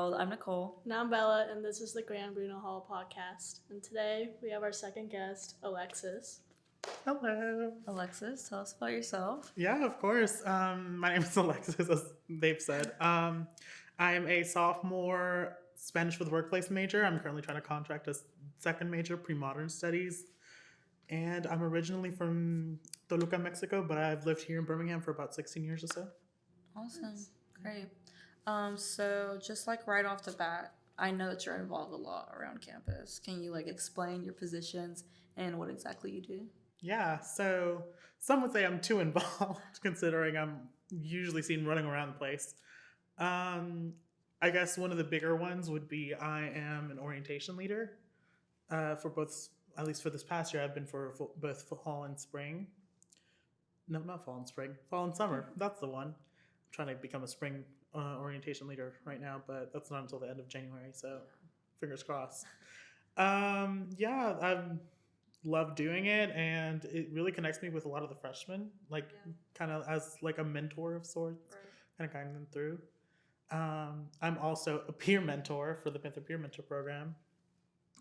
World. I'm Nicole. And I'm Bella, and this is the Grand Bruno Hall podcast. And today we have our second guest, Alexis. Hello. Alexis, tell us about yourself. Yeah, of course. My name is Alexis, as they've said. I am a sophomore Spanish for the workplace major. I'm currently trying to contract a second major, pre-modern studies. And I'm originally from Toluca, Mexico, but I've lived here in Birmingham for about 16 years or so. Awesome. Great. So just like right off the bat, I know that you're involved a lot around campus. Can you explain your positions and what exactly you do? Yeah, so some would say I'm too involved, considering I'm usually seen running around the place. I guess one of the bigger ones would be I am an orientation leader for both, at least for this past year, I've been for both fall and spring. No, not fall and spring, fall and summer. That's the one. I'm trying to become a spring orientation leader right now, but that's not until the end of January, so fingers crossed. Yeah, I love doing it, and it really connects me with a lot of the freshmen, kind of as like a mentor of sorts, kind of guiding them through. I'm also a peer mentor for the Panther Peer Mentor Program.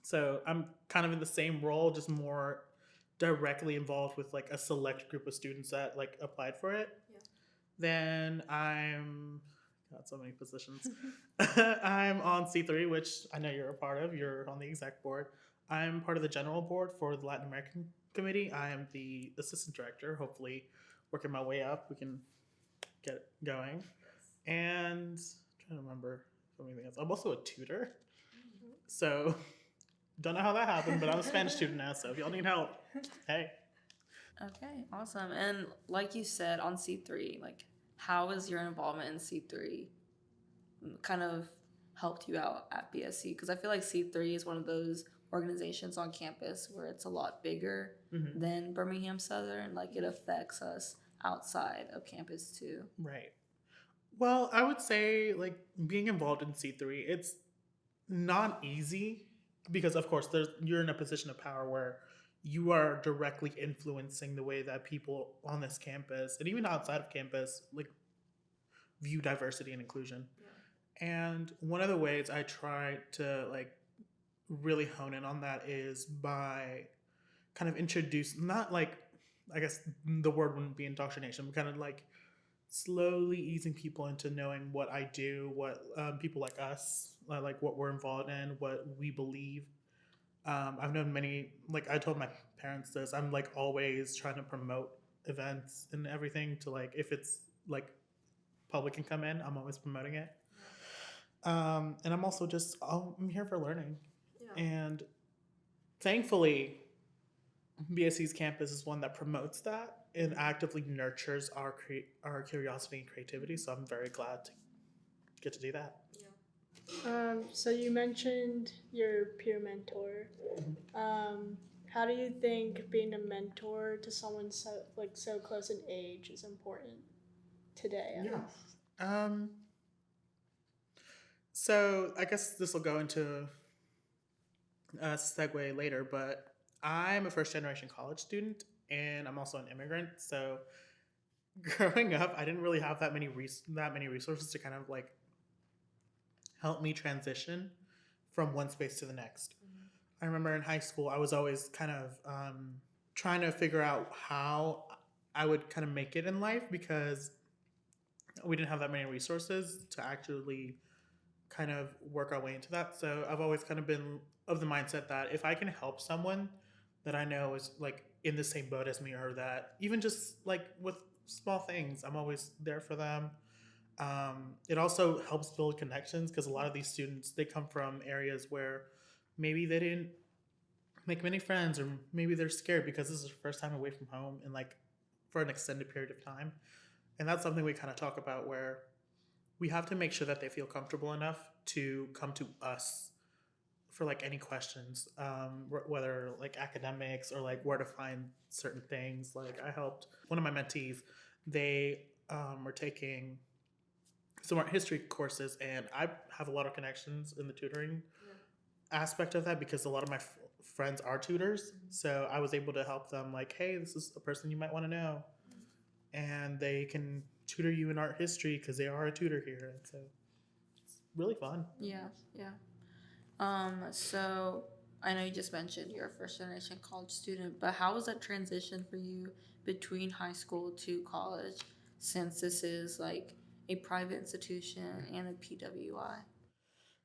So I'm kind of in the same role, just more directly involved with like a select group of students that like applied for it. Yeah. Then I'm got so many positions. I'm on C3, which I know you're a part of. You're on the exec board. I'm part of the general board for the Latin American Committee. I am the assistant director. Hopefully, working my way up, we can get it going. And I'm trying to remember anything else. I'm also a tutor. So don't know how that happened, but I'm a Spanish student now, so if y'all need help, hey. Okay, awesome. And like you said, on C3, how has your involvement in C3 kind of helped you out at BSC? Because I feel like C3 is one of those organizations on campus where it's a lot bigger than Birmingham Southern. It affects us outside of campus too. Right. Well, I would say being involved in C3, it's not easy because of course you're in a position of power where you are directly influencing the way that people on this campus and even outside of campus view diversity and inclusion. Yeah. And one of the ways I try to really hone in on that is by kind of not I guess the word wouldn't be indoctrination, but kind of slowly easing people into knowing what I do, what people like us, what we're involved in, what we believe. I've known many, I told my parents this, I'm always trying to promote events and everything to if it's public can come in, I'm always promoting it. And I'm also I'm here for learning. Yeah. And thankfully, BSC's campus is one that promotes that and actively nurtures our curiosity and creativity. So I'm very glad to get to do that. Yeah. So you mentioned your peer mentor. How do you think being a mentor to someone so close in age is important today? Yeah. So I guess this will go into a segue later, but I'm a first-generation college student, and I'm also an immigrant. So growing up, I didn't really have that many resources to kind of help me transition from one space to the next. I remember in high school, I was always kind of trying to figure out how I would kind of make it in life because we didn't have that many resources to actually kind of work our way into that. So I've always kind of been of the mindset that if I can help someone that I know is in the same boat as me, or that even just with small things, I'm always there for them. It also helps build connections because a lot of these students, they come from areas where maybe they didn't make many friends, or maybe they're scared because this is their first time away from home and for an extended period of time. And that's something we kind of talk about, where we have to make sure that they feel comfortable enough to come to us for any questions, whether academics or where to find certain things. I helped one of my mentees, they were taking some art history courses, and I have a lot of connections in the tutoring aspect of that because a lot of my friends are tutors. So I was able to help them hey, this is a person you might want to know, and they can tutor you in art history because they are a tutor here. And so really fun. Yeah, yeah. So I know you just mentioned you're a first generation college student, but how was that transition for you between high school to college since this is like a private institution and a PWI?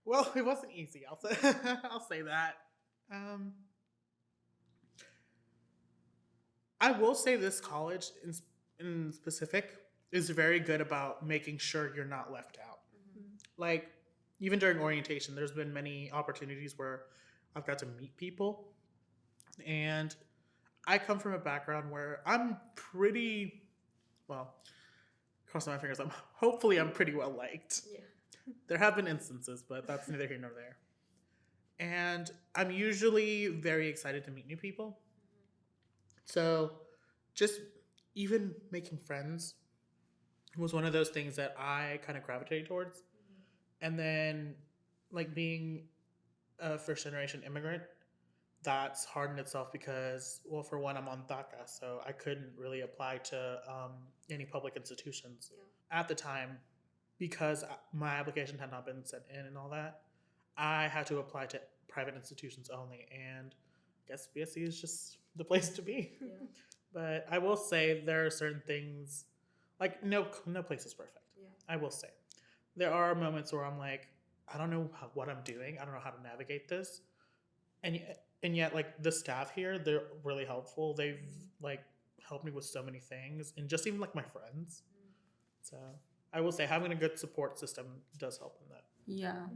Well, it wasn't easy. I'll say, I'll say that. Um, I will say this college in specific is very good about making sure you're not left out. Like, even during orientation, there's been many opportunities where I've got to meet people. And I come from a background where I'm pretty, well, crossing my fingers, I'm pretty well liked. Yeah. There have been instances, but that's neither here nor there. And I'm usually very excited to meet new people. So just even making friends was one of those things that I kind of gravitated towards. And then, like, being a first generation immigrant, that's hard in itself because, well, for one, I'm on DACA, so I couldn't really apply to any public institutions at the time because my application had not been sent in and all that. I had to apply to private institutions only, and I guess BSC is just the place to be. Yeah. But I will say there are certain things, like no place is perfect. Yeah. I will say there are moments where I'm like, I don't know what I'm doing. I don't know how to navigate this, and yet like the staff here, they're really helpful. They've like helped me with so many things, and just even like my friends. So I will say having a good support system does help in that. Yeah.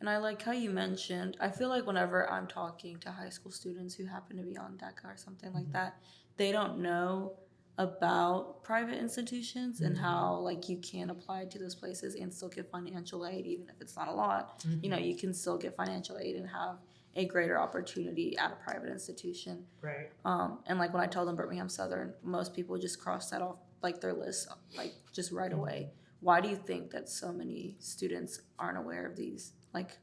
And I like how you mentioned, I feel like whenever I'm talking to high school students who happen to be on DECA or something like that, they don't know about private institutions and how like you can apply to those places and still get financial aid, even if it's not a lot. You know, you can still get financial aid and have a greater opportunity at a private institution. Right. And like when I tell them Birmingham Southern, most people just cross that off like their list like just right away. Why do you think that so many students aren't aware of these like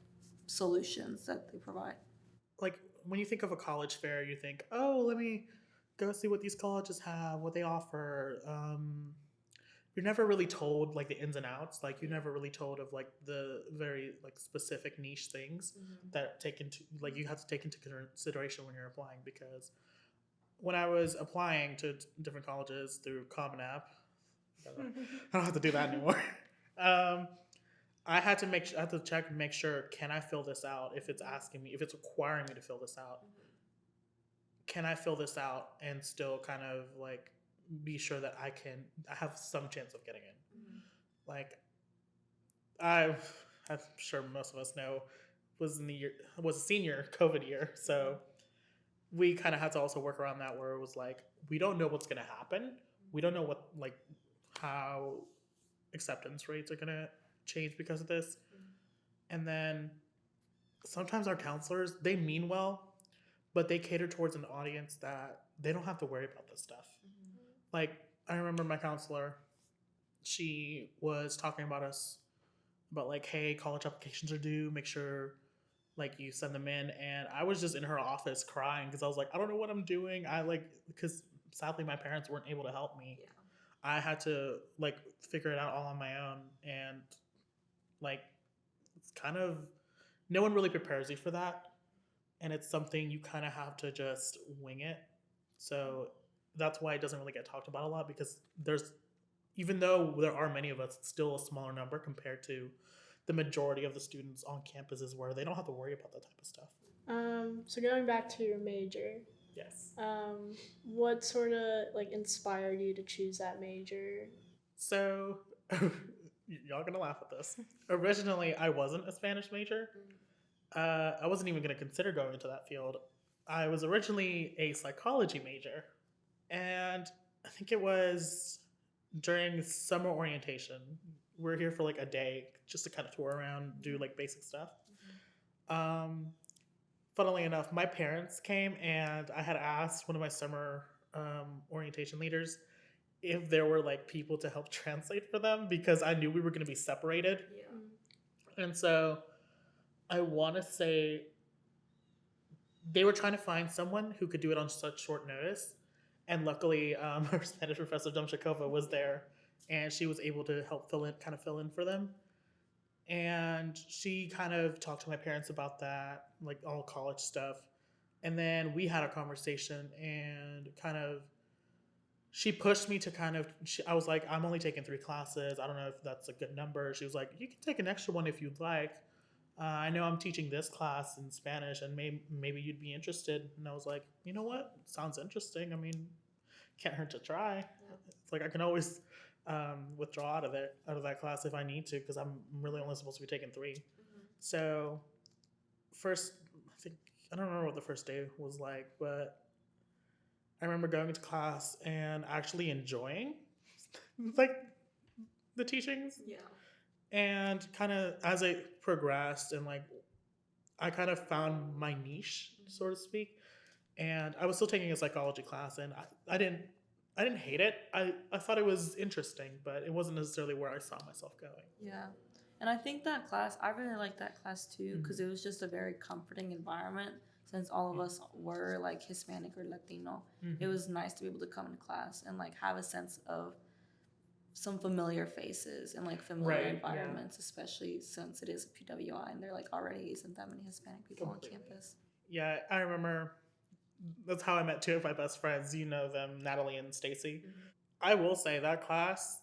solutions that they provide? Like when you think of a college fair, you think, oh, let me go see what these colleges have, what they offer. You're never really told like the ins and outs. Like you're never really told of like the very like specific niche things that take into like you have to take into consideration when you're applying. Because when I was applying to different colleges through Common App, I don't have to do that anymore. I had to check and make sure, can I fill this out? If it's asking me, if it's requiring me to fill this out, can I fill this out and still kind of like be sure that I have some chance of getting in? Like I'm sure most of us know was a senior COVID year, so we kind of had to also work around that where it was like we don't know what's going to happen. We don't know what like how acceptance rates are going to change because of this. And then sometimes our counselors, they mean well, but they cater towards an audience that they don't have to worry about this stuff. Like I remember my counselor, she was talking about us about like, hey, college applications are due, make sure like you send them in. And I was just in her office crying because I was like, I don't know what I'm doing. Because sadly my parents weren't able to help me. Yeah. I had to like figure it out all on my own, and like it's kind of no one really prepares you for that, and it's something you kind of have to just wing it. So that's why it doesn't really get talked about a lot, because even though there are many of us, it's still a smaller number compared to the majority of the students on campuses where they don't have to worry about that type of stuff. So going back to your major, yes. What sort of like inspired you to choose that major? So y'all gonna laugh at this. Originally, I wasn't a Spanish major. I wasn't even gonna consider going into that field. I was originally a psychology major, and I think it was during summer orientation. We're here for like a day just to kind of tour around, do like basic stuff. Funnily enough, my parents came, and I had asked one of my summer orientation leaders if there were like people to help translate for them, because I knew we were going to be separated. Yeah. And so I want to say they were trying to find someone who could do it on such short notice. And luckily, our Spanish professor, Domshakova, was there, and she was able to help fill in for them. And she kind of talked to my parents about that, like all college stuff. And then we had a conversation, and kind of she pushed me to I was like, I'm only taking 3 classes. I don't know if that's a good number. She was like, you can take an extra one if you'd like. I know I'm teaching this class in Spanish, and maybe you'd be interested. And I was like, you know what? Sounds interesting. I mean, can't hurt to try. Yeah. It's like I can always withdraw out of that class if I need to, because I'm really only supposed to be taking 3. Mm-hmm. So first, I don't remember what the first day was like, but I remember going to class and actually enjoying like the teachings. Yeah. And kind of as I progressed, and like I kind of found my niche, so to speak. And I was still taking a psychology class, and I didn't hate it. I thought it was interesting, but it wasn't necessarily where I saw myself going. Yeah. And I think that class, I really liked that class too, because it was just a very comforting environment. Since all of us were like Hispanic or Latino, it was nice to be able to come into class and like have a sense of some familiar faces and like familiar environments, especially since it is a PWI and there like already isn't that many Hispanic people on campus. Yeah, I remember that's how I met 2 of my best friends. You know them, Natalie and Stacy. I will say that class,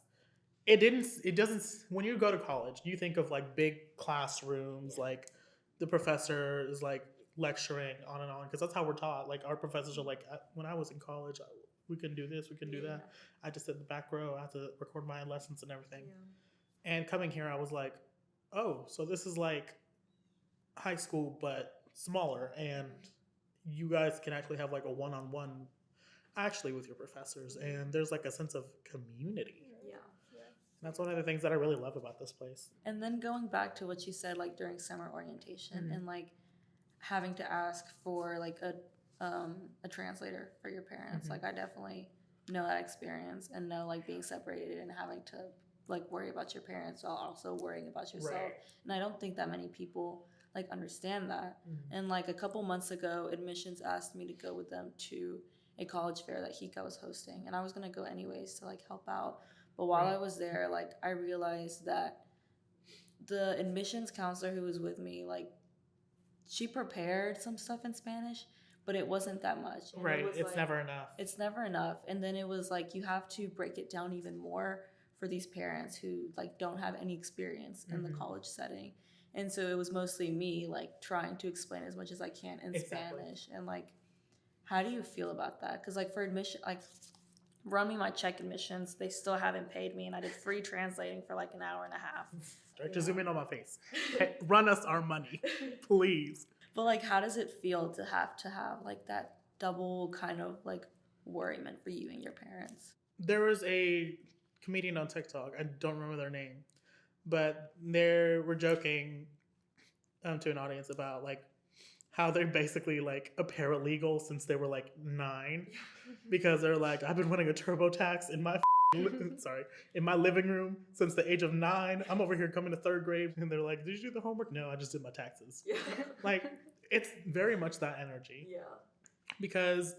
it doesn't, when you go to college, you think of like big classrooms, like the professor is like lecturing on and on, because that's how we're taught. Like our professors are like, when I was in college, we can do this, we can do that. I just sit in the back row, I have to record my lessons and everything. And coming here, I was like, oh, so this is like high school but smaller, and you guys can actually have like a one-on-one actually with your professors, and there's like a sense of community. And that's one of the things that I really love about this place. And then going back to what you said, like during summer orientation, and like having to ask for like a translator for your parents. Like I definitely know that experience, and know like being separated and having to like worry about your parents while also worrying about yourself. Right. And I don't think that many people like understand that. And like a couple months ago, admissions asked me to go with them to a college fair that Hika was hosting, and I was gonna go anyways to like help out. But while I was there, like I realized that the admissions counselor who was with me, like she prepared some stuff in Spanish, but it wasn't that much. And it's like, never enough. It's never enough. And then it was like you have to break it down even more for these parents who like don't have any experience in the college setting. And so it was mostly me like trying to explain as much as I can in Spanish. And like, how do you feel about that? Because like for admission, like run me my check admissions, they still haven't paid me, and I did free translating for like an hour and a half. Start to zoom in on my face. Hey, run us our money, please. But like, how does it feel to have like that double kind of like worryment for you and your parents? There was a comedian on TikTok, I don't remember their name, but they were joking to an audience about like how they're basically like a paralegal since they were like 9, because they're like, I've been running a TurboTax in my in my living room since the age of 9. I'm over here coming to 3rd grade, and they're like, did you do the homework? No, I just did my taxes. Like, it's very much that energy. Because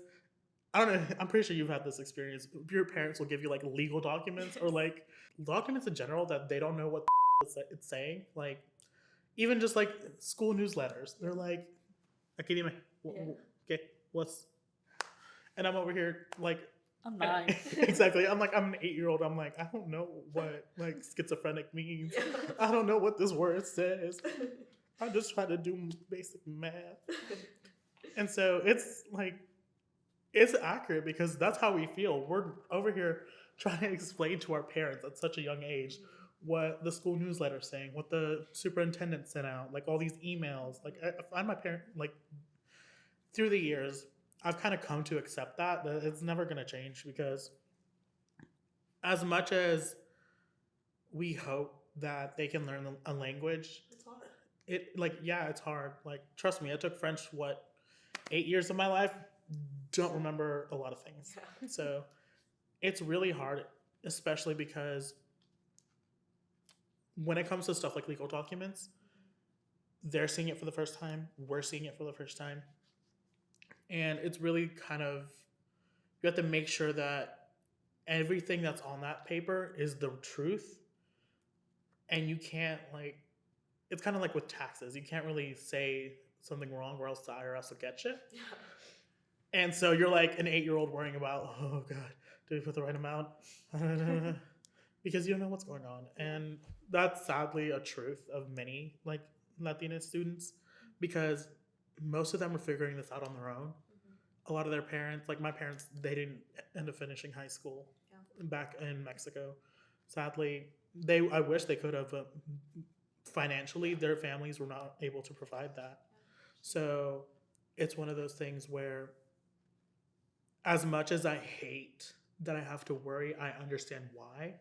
I don't know, I'm pretty sure you've had this experience. Your parents will give you like legal documents or like documents in general that they don't know what it's saying. Like, even just like school newsletters, they're like, okay, what's, and I'm over here like, I'm 9. Exactly. I'm like, I'm an 8-year-old. I'm like, I don't know what like schizophrenic means. I don't know what this word says. I'm just trying to do basic math. And so it's like, it's accurate because that's how we feel. We're over here trying to explain to our parents at such a young age what the school newsletter is saying, what the superintendent sent out, like all these emails. Like I find my parent, like through the years, I've kind of come to accept that it's never going to change, because as much as we hope that they can learn a language, it's hard. It's hard. Like, trust me, I took French, 8 years of my life, don't remember a lot of things. Yeah. So it's really hard, especially because when it comes to stuff like legal documents, they're seeing it for the first time, we're seeing it for the first time. And it's really kind of, you have to make sure that everything that's on that paper is the truth. And you can't like it's kind of like with taxes. You can't really say something wrong or else the IRS will get you. Yeah. And so you're like an 8-year-old worrying about, oh God, do we put the right amount? Because you don't know what's going on. And that's sadly a truth of many like Latina students, because most of them are figuring this out on their own. A lot of their parents, like my parents, they didn't end up finishing high school back in Mexico. Sadly, I wish they could have, but financially, their families were not able to provide that. So it's one of those things where, as much as I hate that I have to worry, I understand why.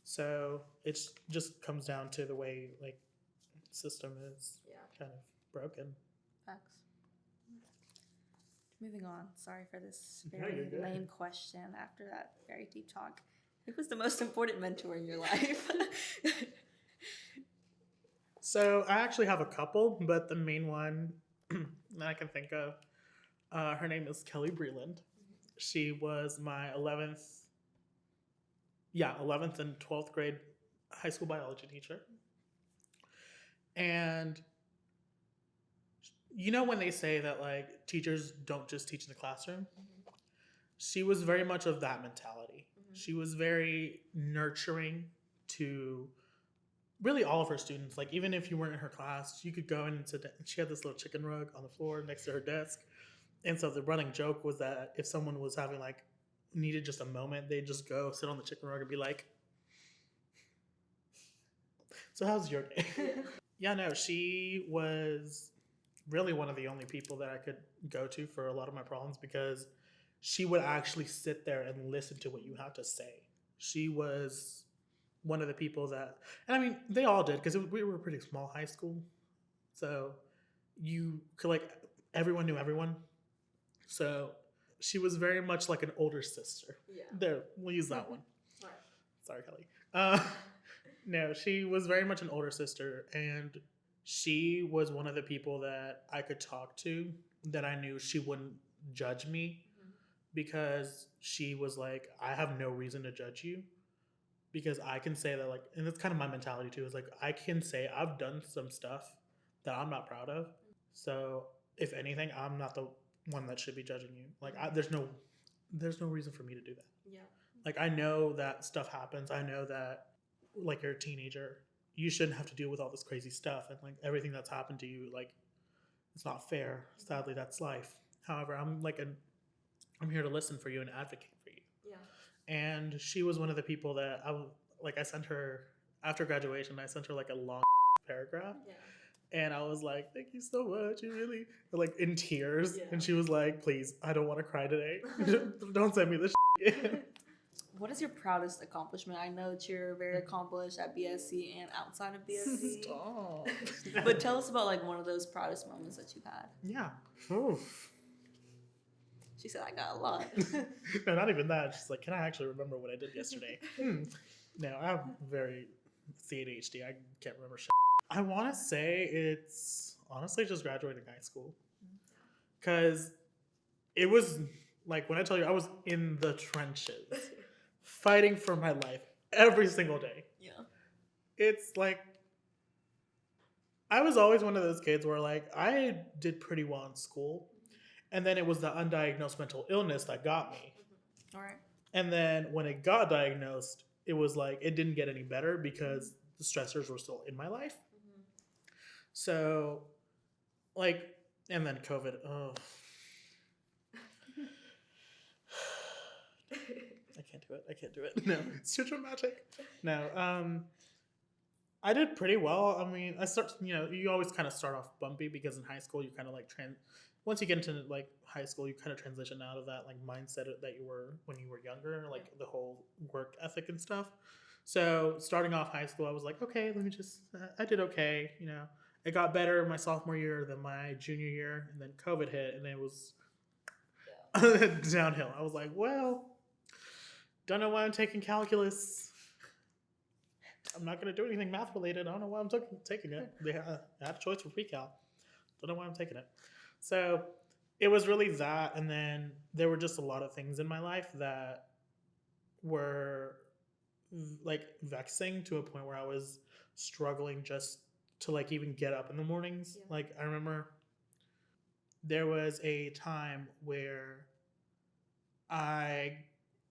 So it just comes down to the way like system is kind of broken. Facts. Moving on. Sorry for this No, very you're good. lame question after that very deep talk. Who was the most important mentor in your life? So I actually have a couple, but the main one that I can think of, her name is Kelly Breland. She was my 11th and 12th grade high school biology teacher. And you know when they say that like teachers don't just teach in the classroom? She was very much of that mentality. She was very nurturing to really all of her students. Like even if you weren't in her class, you could go in and sit down. She had this little chicken rug on the floor next to her desk. And so the running joke was that if someone was having like needed just a moment, they'd just go sit on the chicken rug and be like, so how's your day? Yeah, no, she was really one of the only people that I could go to for a lot of my problems, because she would actually sit there and listen to what you had to say. She was one of the people that, and I mean, they all did, because we were a pretty small high school. So you could like, everyone knew everyone. So she was very much like an older sister. Yeah. There, we'll use that one. Right. Sorry, Kelly. No, she was very much an older sister, and she was one of the people that I could talk to, that I knew she wouldn't judge me, because she was like, I have no reason to judge you, because I can say that, like, and that's kind of my mentality too, is like, I can say I've done some stuff that I'm not proud of. So if anything, I'm not the one that should be judging you. Like, there's no reason for me to do that. Yeah. Like, I know that stuff happens. I know that, like, you're a teenager, you shouldn't have to deal with all this crazy stuff, and like everything that's happened to you, like, it's not fair. Sadly, that's life. However, I'm here to listen for you and advocate for you. Yeah. And she was one of the people that I sent her after graduation. I sent her like a long paragraph. Yeah. And I was like, thank you so much. You really, like, in tears. Yeah. And she was like, please, I don't want to cry today. Don't send me this shit. What is your proudest accomplishment? I know that you're very accomplished at BSC and outside of BSC. Stop. But tell us about like one of those proudest moments that you've had. Yeah. Oof. She said, I got a lot. No, not even that. She's like, can I actually remember what I did yesterday? No, I have very ADHD. I can't remember shit. I want to say it's honestly just graduating high school. Because it was, like, when I tell you, I was in the trenches, fighting for my life every single day. Yeah. It's like, I was always one of those kids where, like, I did pretty well in school. And then it was the undiagnosed mental illness that got me. All right. And then when it got diagnosed, it was like, it didn't get any better because the stressors were still in my life. So, like, and then COVID. Oh. I can't do it. No, it's too dramatic. No, I did pretty well. I mean, you always kind of start off bumpy because in high school you kind of like once you get into like high school, you kind of transition out of that like mindset that you were when you were younger, like the whole work ethic and stuff. So starting off high school, I was like, okay, I did okay. You know, it got better my sophomore year than my junior year, and then COVID hit, and it was downhill. I was like, well, don't know why I'm taking calculus. I'm not going to do anything math related. I don't know why I'm taking it. I had a choice for pre-cal. Don't know why I'm taking it. So it was really that. And then there were just a lot of things in my life that were like vexing to a point where I was struggling just to like even get up in the mornings. Yeah. Like I remember there was a time where I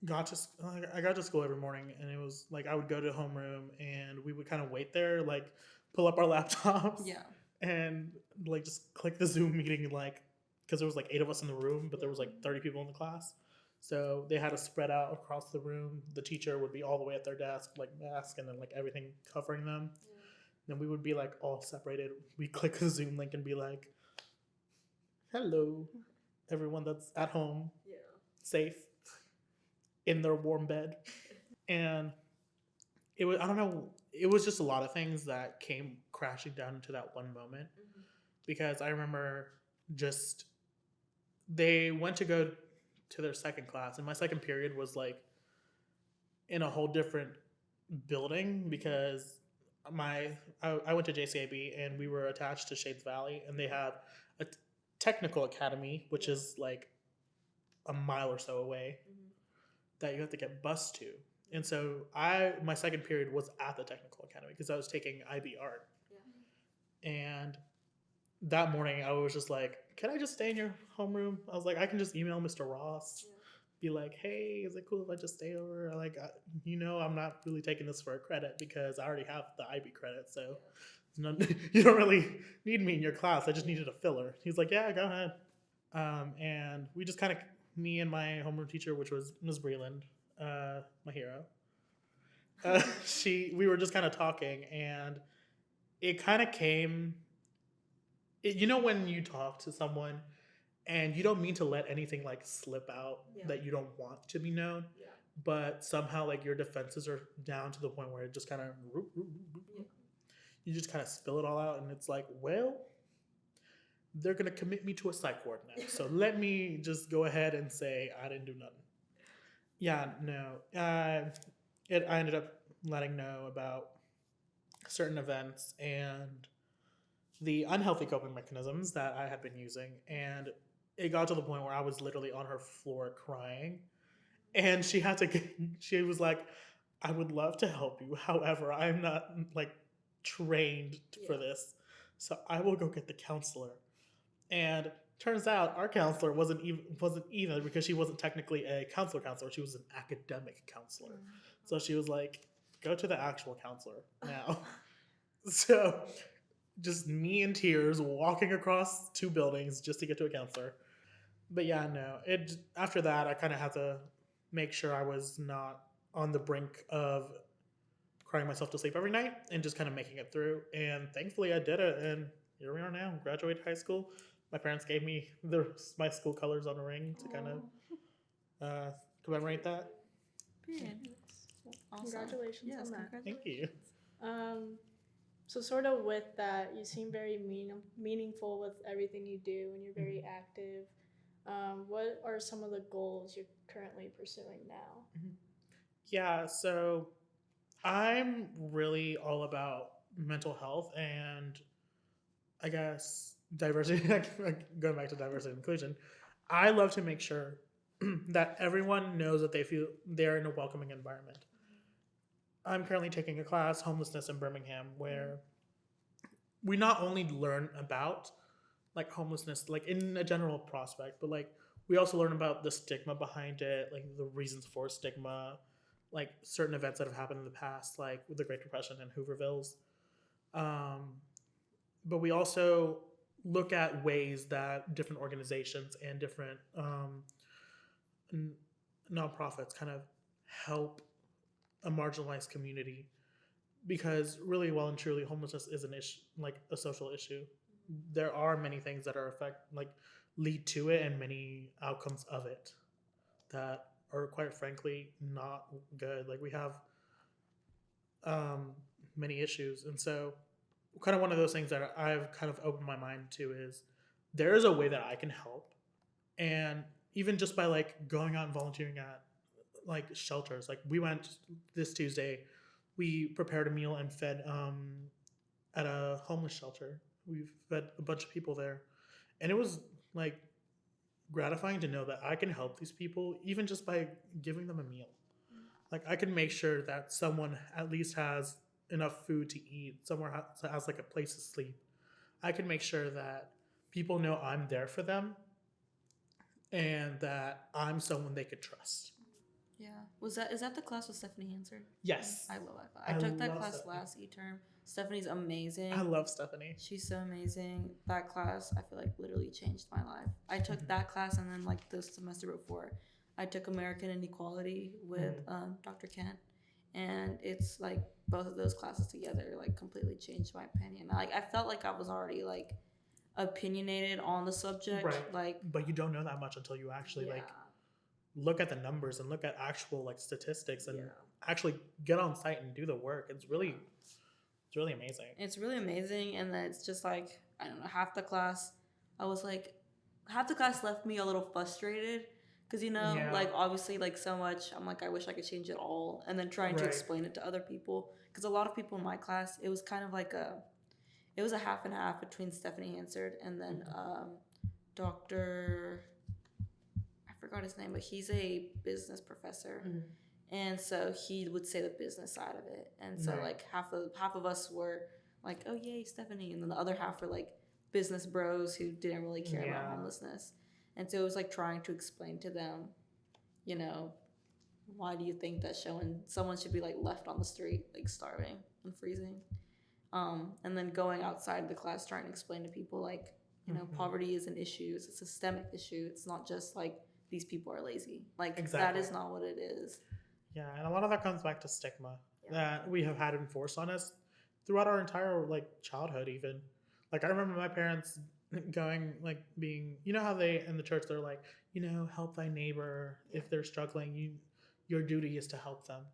I got to school every morning, and it was like I would go to homeroom and we would kind of wait there, like pull up our laptops, Yeah. and like just click the Zoom meeting, like because there was like 8 of us in the room, but there was like 30 people in the class, so they had to spread out across the room. The teacher would be all the way at their desk, like mask and then like everything covering them. Yeah. Then we would be like all separated. We click the Zoom link and be like, "Hello, everyone that's at home, Yeah. safe, in their warm bed." And it was, I don't know, it was just a lot of things that came crashing down into that one moment, because I remember just they went to go to their second class, and my second period was like in a whole different building because I went to JCAB and we were attached to Shades Valley, and they have a technical academy, which is like a mile or so away, that you have to get bused to. And so my second period was at the technical academy because I was taking IB art. Yeah. And that morning I was just like, can I just stay in your homeroom? I was like, I can just email Mr. Ross, be like, hey, is it cool if I just stay over? I'm not really taking this for a credit because I already have the IB credit. So you don't really need me in your class. I just needed a filler. He's like, yeah, go ahead. And we just kind of, me and my homeroom teacher, which was Ms. Breland, my hero, we were just kind of talking, and it kind of came, when you talk to someone and you don't mean to let anything like slip out that you don't want to be known, but somehow like your defenses are down to the point where it just kind of, you just kind of spill it all out, and it's like, well, they're going to commit me to a psych ward now. So let me just go ahead and say I didn't do nothing. Yeah, no. I ended up letting know about certain events and the unhealthy coping mechanisms that I had been using. And it got to the point where I was literally on her floor crying. And she was like, I would love to help you. However, I'm not like trained for this. So I will go get the counselor. And turns out our counselor wasn't either, because she wasn't technically a counselor. She was an academic counselor. So she was like, go to the actual counselor now. So just me in tears walking across 2 buildings just to get to a counselor. But yeah, no. After that, I kind of had to make sure I was not on the brink of crying myself to sleep every night and just kind of making it through. And thankfully I did it. And here we are now, graduated high school. My parents gave me my school colors on a ring to kind of commemorate that. Period. Awesome. Congratulations on that. Thank you. So sort of with that, you seem very meaningful with everything you do, and you're very active. What are some of the goals you're currently pursuing now? Yeah, so I'm really all about mental health and I guess diversity. Going back to diversity and inclusion, I love to make sure that everyone knows that they feel they're in a welcoming environment. I'm currently taking a class, homelessness in Birmingham, where we not only learn about like homelessness, like in a general prospect, but like we also learn about the stigma behind it, like the reasons for stigma, like certain events that have happened in the past, like with the Great Depression and Hoovervilles. But we also look at ways that different organizations and different nonprofits kind of help a marginalized community, because really, well and truly, homelessness is an issue, like a social issue. There are many things that lead to it, and many outcomes of it that are quite frankly not good. Like we have many issues, and so kind of one of those things that I've kind of opened my mind to is there is a way that I can help, and even just by like going out and volunteering at like shelters. Like we went this Tuesday, we prepared a meal and fed at a homeless shelter. We fed a bunch of people there, and it was like gratifying to know that I can help these people even just by giving them a meal. Like I can make sure that someone at least has enough food to eat, somewhere has like a place to sleep, I can make sure that people know I'm there for them and that I'm someone they could trust. Yeah. Is that the class with Stephanie Hansard? Yes. I love that class. I took that love class Stephanie. last E-term. Stephanie's amazing. I love Stephanie. She's so amazing. That class, I feel like, literally changed my life. I took that class, and then, like, the semester before, I took American Inequality with Dr. Kent. And it's, like, both of those classes together, like, completely changed my opinion. Like, I felt like I was already, like, opinionated on the subject. Right. Like, But you don't know that much until you actually, yeah. like, look at the numbers and look at actual, like, statistics and Yeah. actually get on site and do the work. It's really amazing. It's really amazing, and then it's just like, I don't know, half the class left me a little frustrated because, you know, Yeah. like, obviously, like, so much, I'm like, I wish I could change it all, and then trying to Right. explain it to other people, because a lot of people in my class, it was kind of like it was a half and half between Stephanie Hansard and then Dr. I forgot his name, but he's a business professor. And so he would say the business side of it. And so, Right. like, half of us were like, oh, yay, Stephanie. And then the other half were, like, business bros who didn't really care about Yeah. homelessness. And so it was, like, trying to explain to them, you know, why do you think that someone should be, like, left on the street, like, starving and freezing? And then going outside the class trying to explain to people, like, you know, poverty is an issue. It's a systemic issue. It's not just, like, these people are lazy. Like, Exactly. that is not what it is. Yeah, and a lot of that comes back to stigma Yeah. that we have had enforced on us throughout our entire, like, childhood even. Like, I remember my parents going, like, being, you know how they, in the church, they're like, you know, help thy neighbor. If they're struggling, your duty is to help them.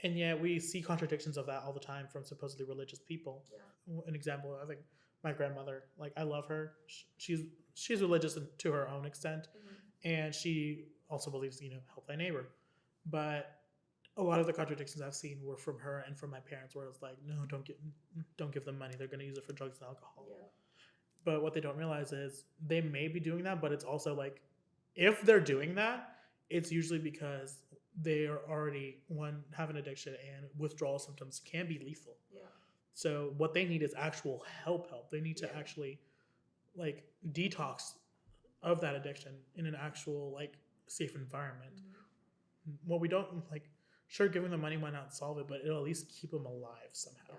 And yet we see contradictions of that all the time from supposedly religious people. Yeah. An example, I think my grandmother, like, I love her. She's religious to her own extent. And she also believes, you know, help thy neighbor. But a lot of the contradictions I've seen were from her and from my parents, where it's like, no, don't give them money. They're going to use it for drugs and alcohol. Yeah. But what they don't realize is they may be doing that, but it's also like, if they're doing that, it's usually because they are already, have an addiction, and withdrawal symptoms can be lethal. Yeah. So what they need is actual help. They need to actually, like, detox of that addiction in an actual, like, safe environment. What we don't, like, sure, giving them money might not solve it, but it'll at least keep them alive somehow. Yeah.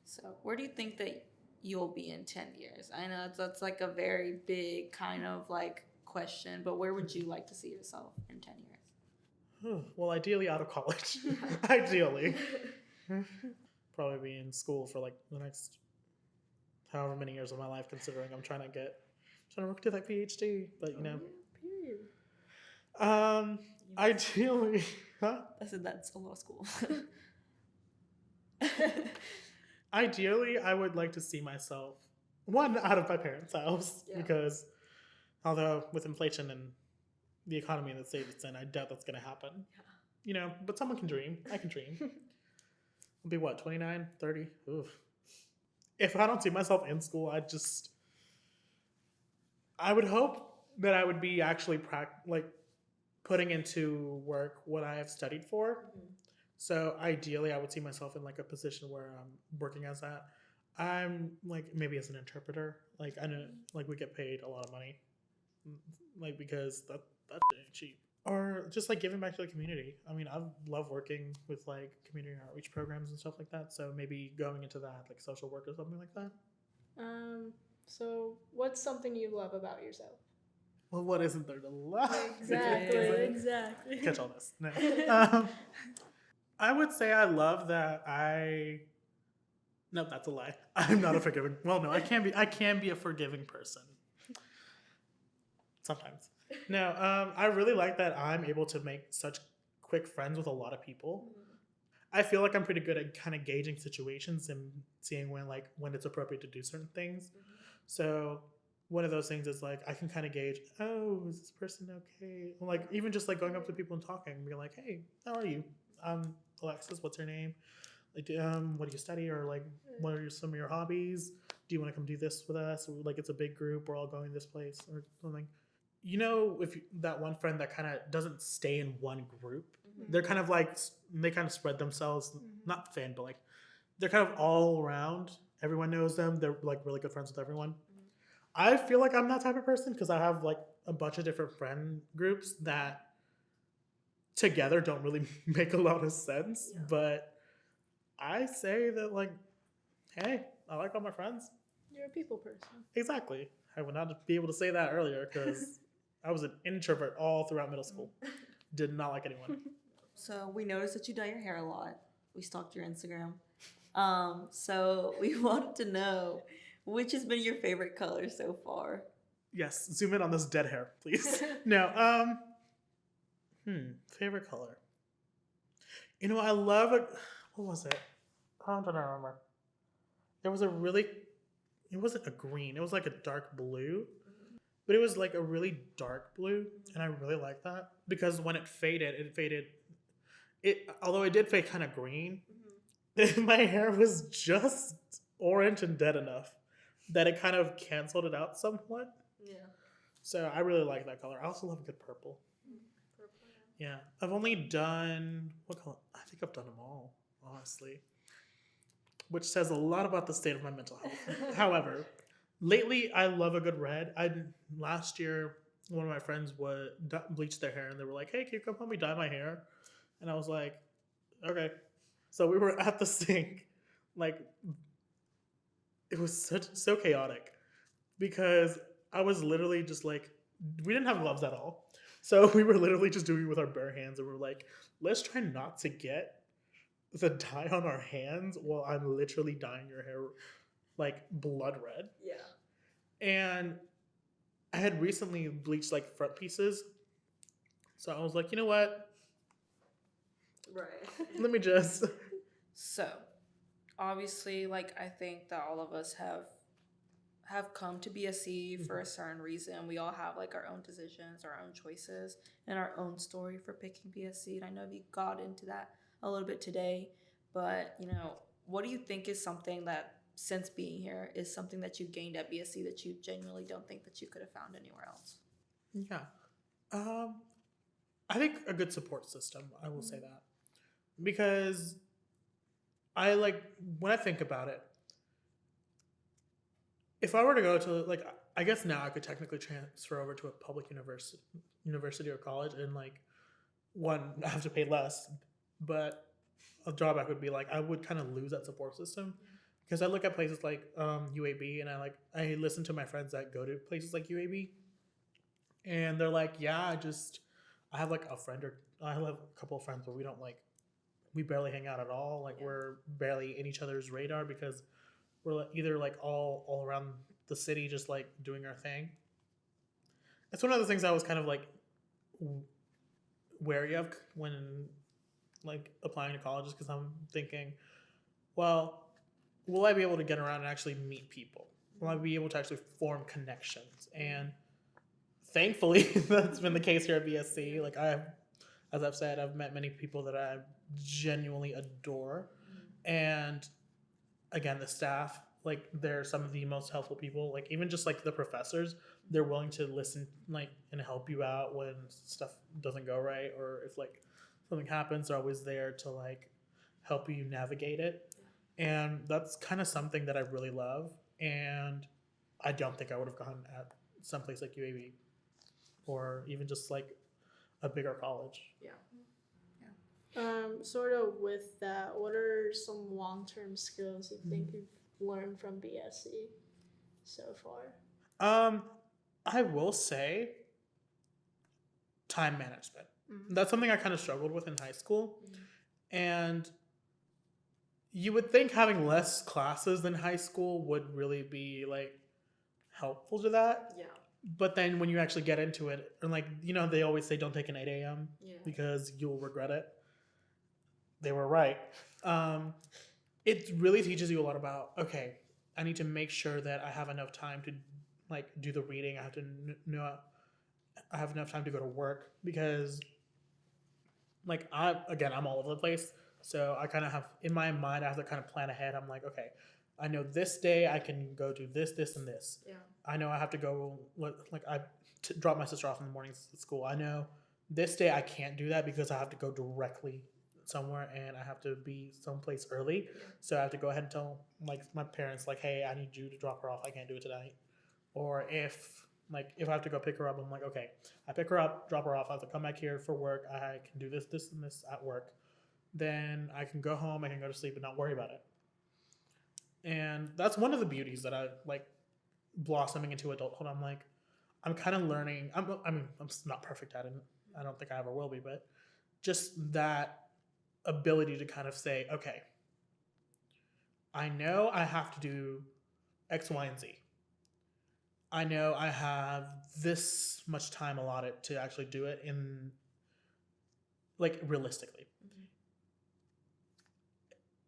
So where do you think that you'll be in 10 years? I know that's like a very big kind of, like, question, but where would you like to see yourself in 10 years? Well, ideally out of college. Ideally. Probably be in school for, like, the next however many years of my life, considering I'm trying to work to that PhD, but, you know. Ideally, huh? I said that's a lot of school. Ideally, I would like to see myself, one, out of my parents' house, because although with inflation and the economy in the state it's in, I doubt that's going to happen. Yeah. You know, but someone can dream. I can dream. I'll be, what, 29, 30? Oof. If I don't see myself in school, I would hope that I would be actually putting into work what I have studied for. So ideally, I would see myself in, like, a position where I'm working as that. I'm, like, maybe as an interpreter. Like, I know, like, we get paid a lot of money, like, because that's cheap. Or just, like, giving back to the community. I mean, I love working with, like, community outreach programs and stuff like that. So maybe going into that, like, social work or something like that. So what's something you love about yourself? Well, what isn't there to love? Exactly. Catch all this. No. I would say I love that no, that's a lie. I'm not a forgiving. Well, no, I can be a forgiving person. Sometimes. No, I really like that I'm able to make such quick friends with a lot of people. I feel like I'm pretty good at kind of gauging situations and seeing when it's appropriate to do certain things. So one of those things is, like, I can kind of gauge, oh, is this person okay? Like, even just, like, going up to people and talking and being like, hey, how are you? Alexis, what's your name? Like, what do you study? Or, like, what are some of your hobbies? Do you want to come do this with us? Or, like, it's a big group, we're all going this place or something. You know, that one friend that kind of doesn't stay in one group, they're kind of like, they kind of spread themselves, not thin, but, like, they're kind of all around. Everyone knows them. They're like really good friends with everyone. I feel like I'm that type of person because I have like a bunch of different friend groups that together don't really make a lot of sense. Yeah. But I say that like, hey, I like all my friends. You're a people person. Exactly. I would not be able to say that earlier because I was an introvert all throughout middle school. Did not like anyone. So we noticed that you dye your hair a lot. We stalked your Instagram. So we wanted to know which has been your favorite color so far. Yes, zoom in on this dead hair, please. No, favorite color. You know, I love it. What was it? I'm trying to remember. There was it wasn't a green. It was like a dark blue, but it was like a really dark blue, and I really like that because when it faded. Although it did fade kind of green, my hair was just orange and dead enough that it kind of canceled it out somewhat. Yeah. So I really like that color. I also love a good purple. Purple. Yeah. I've only done, what color? I think I've done them all, honestly. Which says a lot about the state of my mental health. However, lately I love a good red. Last year, one of my friends would bleach their hair and they were like, hey, can you come help me dye my hair? And I was like, okay. So we were at the sink. Like, it was so chaotic because I was literally just like, we didn't have gloves at all. So we were literally just doing it with our bare hands and we were like, let's try not to get the dye on our hands while I'm literally dyeing your hair like blood red. Yeah. And I had recently bleached like front pieces. So I was like, you know what? Right. Let me just. So, obviously, like I think that all of us have come to BSC for a certain reason. We all have like our own decisions, our own choices, and our own story for picking BSC. And I know we got into that a little bit today, but what do you think is something that since being here is something that you gained at BSC that you genuinely don't think that you could have found anywhere else? Yeah. I think a good support system, I will say that. Because when I think about it, if I were to go to, like, I guess now I could technically transfer over to a public university or college and, like, one, I have to pay less, but a drawback would be, like, I would kind of lose that support system. Because I look at places like UAB and I listen to my friends that go to places like UAB and they're like, yeah, I have like a friend or I have a couple of friends, but we barely hang out at all. Like we're barely in each other's radar because we're either like all around the city, just like doing our thing. It's one of the things I was kind of like wary of when like applying to colleges because I'm thinking, well, will I be able to get around and actually meet people? Will I be able to actually form connections? And thankfully, that's been the case here at BSC. Like as I've said, I've met many people that I genuinely adore. And again, the staff, like they're some of the most helpful people. Like even just like the professors, they're willing to listen like and help you out when stuff doesn't go right or if like something happens, they're always there to like help you navigate it. And that's kind of something that I really love. And I don't think I would have gone at someplace like UAB or even just like a bigger college. Yeah. Sort of with that, what are some long-term skills you think you've learned from BSC so far? I will say time management. That's something I kind of struggled with in high school. And you would think having less classes than high school would really be like helpful to that. Yeah. But then when you actually get into it, and like, they always say don't take an 8 a.m. Yeah. because you'll regret it. They were right. It really teaches you a lot about, okay, I need to make sure that I have enough time to like do the reading. I have to know I have enough time to go to work because like I'm all over the place. So I kind of have in my mind, I have to kind of plan ahead. I'm like, okay, I know this day I can go do this, this, and this. Yeah. I know I have to go drop my sister off in the mornings at school. I know this day I can't do that because I have to go directly somewhere and I have to be someplace early, so I have to go ahead and tell like my parents like, hey, I need you to drop her off. I can't do it tonight. Or if I have to go pick her up, I'm like, okay, I pick her up, drop her off. I have to come back here for work. I can do this, this, and this at work. Then I can go home. I can go to sleep and not worry about it. And that's one of the beauties that I like blossoming into adulthood. I'm like, I'm kind of learning. I'm not perfect at it. I don't think I ever will be, but just that ability to kind of say, okay, I know I have to do X, Y, and Z. I know I have this much time allotted to actually do it in, like, realistically. Mm-hmm.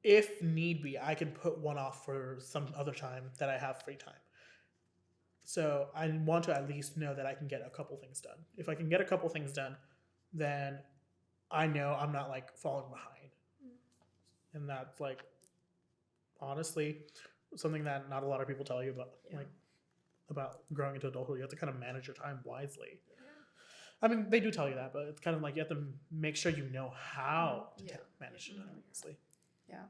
If need be, I can put one off for some other time that I have free time. So I want to at least know that I can get a couple things done. If I can get a couple things done, then I know I'm not like falling behind. And that's like, honestly, something that not a lot of people tell you about, like, about growing into adulthood. You have to kind of manage your time wisely. I mean, they do tell you that, but it's kind of like you have to make sure you know how to manage your time wisely. Yeah.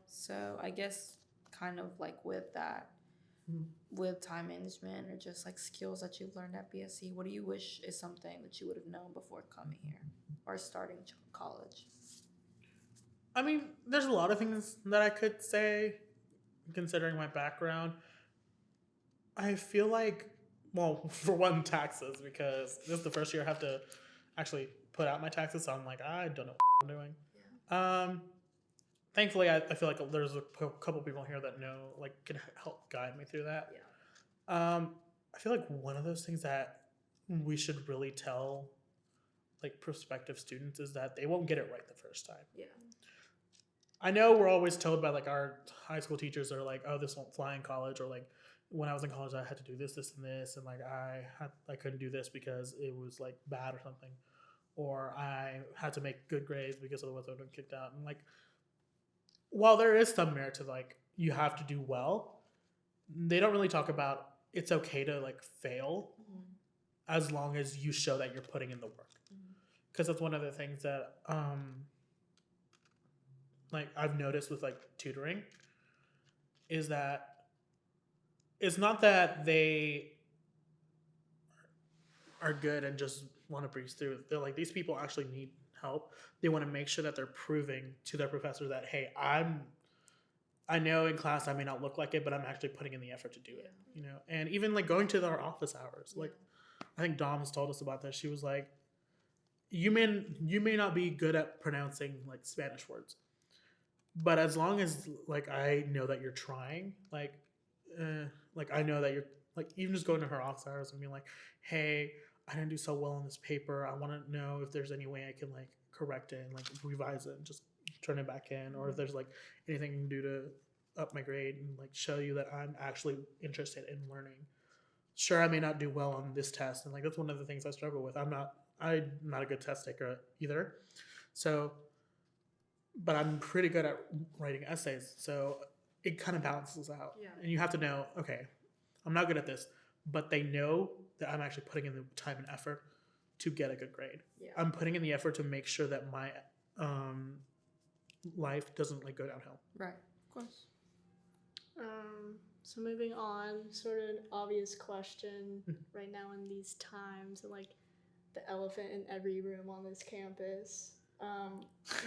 So I guess kind of like with that, with time management or just like skills that you've learned at BSC, what do you wish is something that you would have known before coming here or starting college? I mean, there's a lot of things that I could say considering my background. I feel like, well, for one, taxes, because this is the first year I have to actually put out my taxes, so I'm like, I don't know what I'm doing. Yeah. Thankfully, I feel like there's a couple people here that know, like, can help guide me through that. Yeah. I feel like one of those things that we should really tell, like, prospective students is that they won't get it right the first time. Yeah. I know we're always told by, like, our high school teachers are like, oh, this won't fly in college, or, like, when I was in college, I had to do this, this, and this, and, like, I couldn't do this because it was, like, bad or something. Or I had to make good grades because otherwise I would have been kicked out. And, like, while there is some merit to, like, you have to do well, they don't really talk about it's okay to, like, fail as long as you show that you're putting in the work. Because that's one of the things that, like, I've noticed with, like, tutoring is that it's not that they are good and just want to breeze through. They're like, these people actually need help. They want to make sure that they're proving to their professor that, hey, I know in class I may not look like it, but I'm actually putting in the effort to do it, you know? And even, like, going to our office hours, like, I think Dom has told us about this. She was like, you may not be good at pronouncing, like, Spanish words, but as long as, like, I know that you're trying, like, I know that you're, like, even just going to her office hours and being like, hey, I didn't do so well on this paper. I want to know if there's any way I can, like, correct it and, like, revise it and just turn it back in, or if there's, like, anything I can do to up my grade and, like, show you that I'm actually interested in learning. Sure, I may not do well on this test, and, like, that's one of the things I struggle with. I'm not a good test taker either. So, but I'm pretty good at writing essays. So it kind of balances out. Yeah. And you have to know, okay, I'm not good at this, but they know that I'm actually putting in the time and effort to get a good grade. Yeah. I'm putting in the effort to make sure that my life doesn't, like, go downhill. Right, of course. So moving on, sort of an obvious question right now in these times, and, like, the elephant in every room on this campus.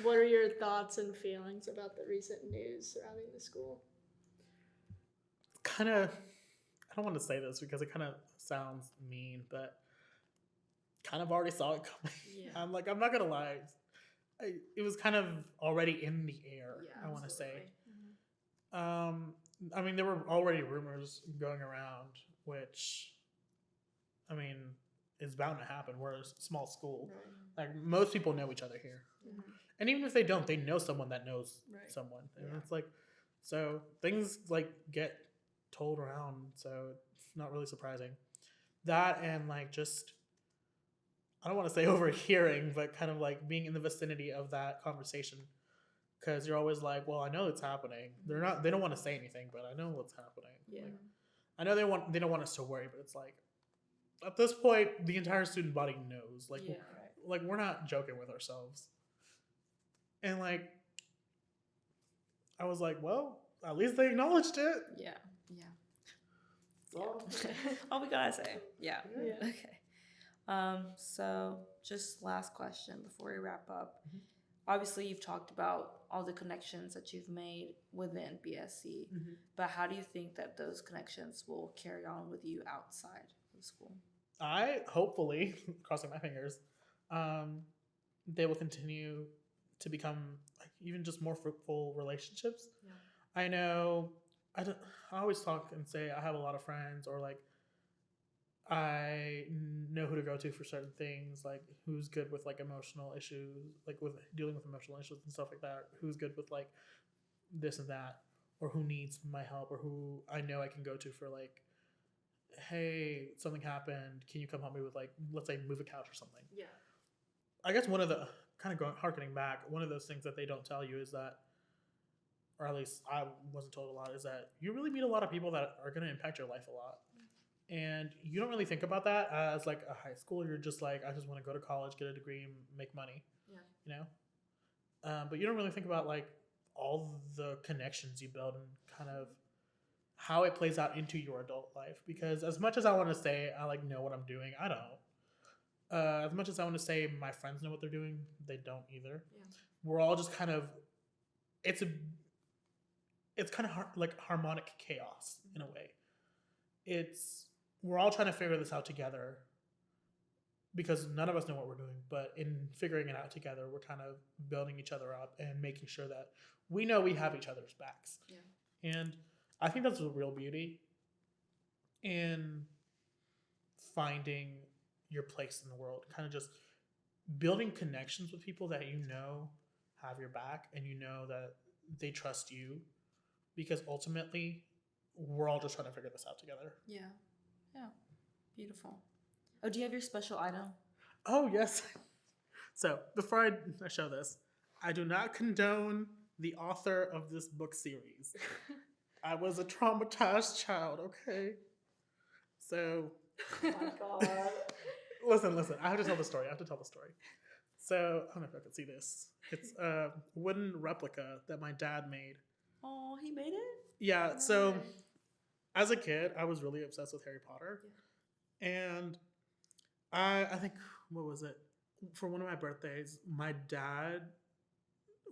What are your thoughts and feelings about the recent news surrounding the school? Kind of, I don't want to say this because it kind of sounds mean, but kind of already saw it coming. Yeah. I'm not going to lie. It was kind of already in the air, I want to say. I mean, there were already rumors going around, which, I mean, is bound to happen. We're a small school. Right. Like, most people know each other here. And even if they don't, they know someone that knows someone. And it's like, so things, like, get told around, so it's not really surprising. That and, like, just, I don't want to say overhearing, but kind of, like, being in the vicinity of that conversation. Because you're always like, well, I know it's happening. They don't want to say anything, but I know what's happening. Yeah. Like, I know they don't want us to worry, but it's like, at this point, the entire student body knows. Like, like, we're not joking with ourselves. And like, I was like, well, at least they acknowledged it. Yeah. Yeah. That's all. All we gotta say. Yeah. Yeah. Okay. So just last question before we wrap up. Mhm. Obviously, you've talked about all the connections that you've made within BSC, Mhm. but how do you think that those connections will carry on with you outside of school? I hopefully, crossing my fingers, they will continue to become like even just more fruitful relationships. Yeah. I know I always talk and say I have a lot of friends, or like I know who to go to for certain things, like who's good with like emotional issues, like with dealing with emotional issues and stuff like that. Who's good with like this and that, or who needs my help, or who I know I can go to for like, hey, something happened. Can you come help me with like, let's say, move a couch or something? Yeah. I guess one of the kind of going harkening back, one of those things that they don't tell you is that, or at least I wasn't told a lot, is that you really meet a lot of people that are going to impact your life a lot. And you don't really think about that as like a high schooler. You're just like, I just want to go to college, get a degree, and make money. Yeah. You know? But you don't really think about like all the connections you build and kind of how it plays out into your adult life. Because as much as I want to say I like know what I'm doing, I don't. As much as I want to say my friends know what they're doing, they don't either. Yeah. We're all just kind of, it's kind of like harmonic chaos in a way. We're all trying to figure this out together because none of us know what we're doing, but in figuring it out together, we're kind of building each other up and making sure that we know we have each other's backs. Yeah. And I think that's the real beauty in finding your place in the world, kind of just building connections with people that you know have your back and you know that they trust you, because ultimately we're all just trying to figure this out together. Yeah. Yeah. Beautiful. Oh, do you have your special item? Oh, yes. So before I show this, I do not condone the author of this book series. I was a traumatized child, okay? So, Oh my god. listen, I have to tell the story. So, I don't know if I can see this. It's a wooden replica that my dad made. Oh, he made it? Yeah, so Nice. as a kid, I was really obsessed with Harry Potter. And I think, what was it? For one of my birthdays, my dad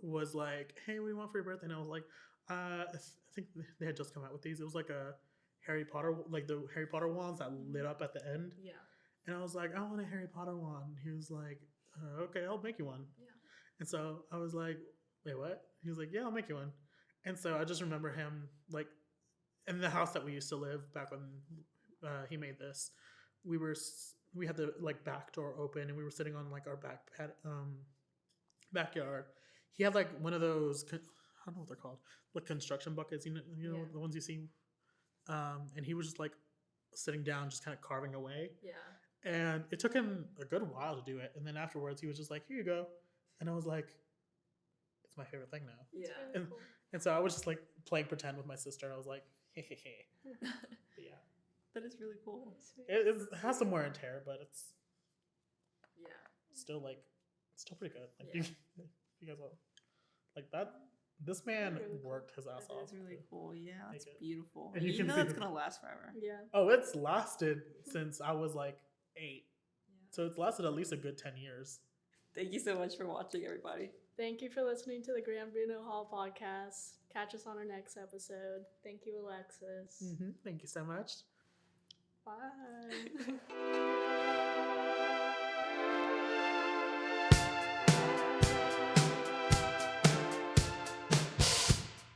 was like, hey, what do you want for your birthday? And I was like, I think they had just come out with these. It was like a Harry Potter, like the Harry Potter wands that lit up at the end. Yeah. And I was like, I want a Harry Potter wand. He was like, okay, I'll make you one. Yeah. And so I was like, wait, what? He was like, yeah, I'll make you one. And so I just remember him, like, in the house that we used to live back when he made this, we had the like back door open and we were sitting on like our backyard. He had like one of those, I don't know what they're called, like construction buckets, you know Yeah. the ones you see. And he was just like sitting down, just kind of carving away. Yeah. And it took him a good while to do it. And then afterwards, he was just like, here you go. And I was like, it's my favorite thing now. Yeah. And, and so I was just like playing pretend with my sister. I was like, hey, hey, hey. But yeah. That is really cool. It has some wear and tear, but it's Yeah. still like, it's still pretty good. Like, Yeah. you guys will, like that, this man Really cool. worked his ass That off. is really cool. Yeah, that's Make it. beautiful. And And you you can know see it's the- gonna last forever. Yeah. Oh, it's lasted since I was like 8. Yeah. So it's lasted at least a good 10 years. Thank you so much for watching, everybody. Thank you for listening to the Gambino Hall podcast. Catch us on our next episode. Thank you, Alexis. Thank you so much. Bye.